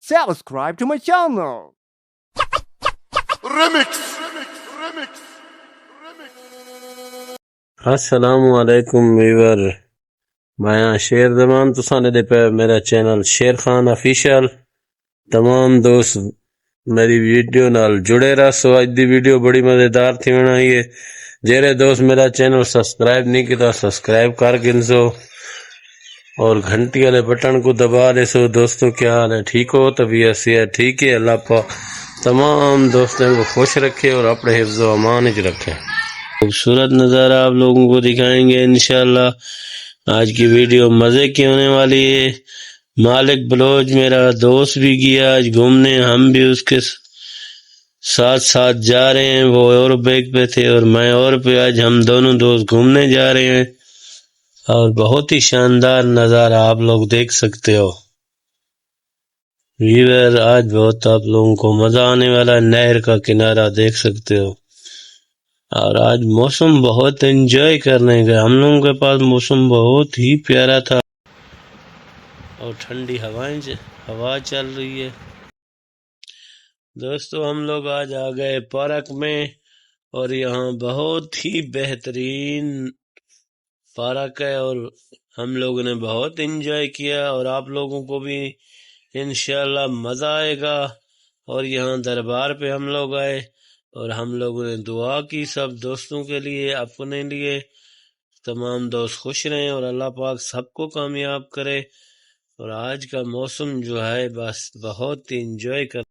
subscribe to my channel. السلام علیکم ویور میں شیر زمان تسانے دے پہ میرا چینل شیر خان آفیشل تمام دوست میری ویڈیو نال جڑے رہ سو اج دی ویڈیو بڑی مزیدار تھی بنائی ہے جیرے دوست میرا چینل سبسکرائب نہیں کیتا سبسکرائب کر گنسو اور گھنٹی والے بٹن کو دبا دے سو دوستو کیا حال ہے ٹھیک ہو طبیعت صحت ٹھیک ہے اللہ پاک تمام دوستوں کو خوش رکھے اور اپنے حفظ و امان وچ رکھے خوبصورت نظارہ آپ لوگوں کو دکھائیں گے انشاءاللہ آج کی ویڈیو مزے کی ہونے والی ہے مالک بلوچ میرا دوست بھی گیا آج گھومنے ہم بھی اس کے ساتھ ساتھ جا رہے ہیں وہ اور بیگ پہ تھے اور میں اور پہ آج ہم دونوں دوست گھومنے جا رہے ہیں اور بہت ہی شاندار نظارہ آپ لوگ دیکھ سکتے ہو ویور آج بہت آپ لوگوں کو مزہ آنے والا نہر کا کنارہ دیکھ سکتے ہو اور آج موسم بہت انجوائے کرنے کا ہم لوگوں کے پاس موسم بہت ہی پیارا تھا اور ٹھنڈی ہوا چل رہی ہے دوستو ہم لوگ آج آ گئے پارک میں اور یہاں بہت ہی بہترین پارک ہے اور ہم لوگوں نے بہت انجوائے کیا اور آپ لوگوں کو بھی انشاءاللہ مزہ آئے گا اور یہاں دربار پہ ہم لوگ آئے اور ہم لوگوں نے دعا کی سب دوستوں کے لیے اپنے لیے تمام دوست خوش رہیں اور اللہ پاک سب کو کامیاب کرے اور آج کا موسم جو ہے بس بہت ہی انجوائے کر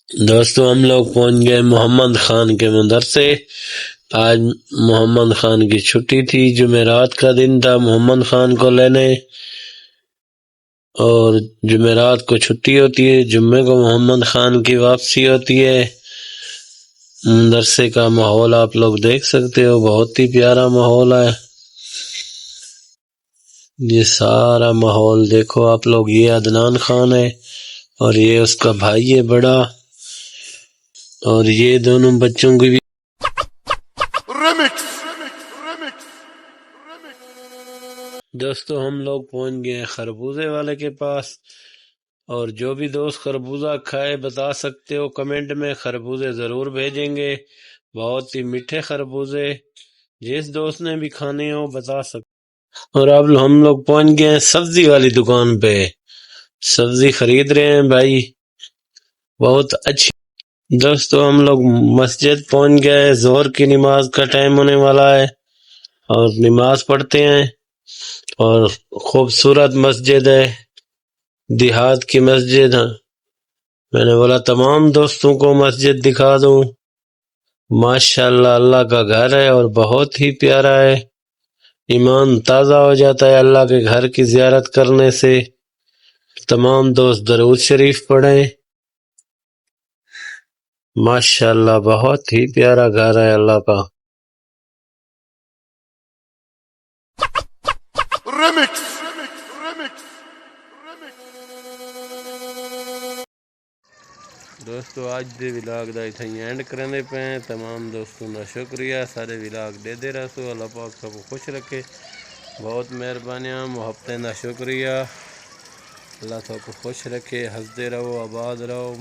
دوستو ہم لوگ پہنچ گئے محمد خان کے مدرسے آج محمد خان کی چھٹی تھی جمعرات کا دن تھا محمد خان کو لینے اور جمعرات کو چھٹی ہوتی ہے جمعے کو محمد خان کی واپسی ہوتی ہے مدرسے کا ماحول آپ لوگ دیکھ سکتے ہو بہت ہی پیارا ماحول ہے یہ سارا ماحول دیکھو آپ لوگ یہ عدنان خان ہے اور یہ اس کا بھائی ہے بڑا اور یہ دونوں بچوں کی بھی دوستو ہم لوگ پہنچ گئے خربوزے والے کے پاس اور جو بھی دوست خربوزہ کھائے بتا سکتے ہو کمنٹ میں خربوزے ضرور بھیجیں گے بہت ہی میٹھے خربوزے جس دوست نے بھی کھانے ہو بتا سکتے اور اب ہم لوگ پہنچ گئے ہیں سبزی والی دکان پہ سبزی خرید رہے ہیں بھائی بہت اچھی دوستو ہم لوگ مسجد پہنچ گئے ظہر کی نماز کا ٹائم ہونے والا ہے اور نماز پڑھتے ہیں اور خوبصورت مسجد ہے دیہات کی مسجد ہے میں نے بولا تمام دوستوں کو مسجد دکھا دوں ماشاءاللہ اللہ کا گھر ہے اور بہت ہی پیارا ہے ایمان تازہ ہو جاتا ہے اللہ کے گھر کی زیارت کرنے سے تمام دوست درود شریف پڑھیں ماشاءاللہ بہت ہی پیارا گھر ہے اللہ کا دوستو آج دے ولاگ دا اتھائی اینڈ کرنے پہ ہیں تمام دوستوں کا شکریہ سارے ولاگ دے دے رہو اللہ پاک سب کو خوش رکھے بہت مہربانیاں محبتیں دا شکریہ اللہ سب کو خوش رکھے ہنستے رہو آباد رہو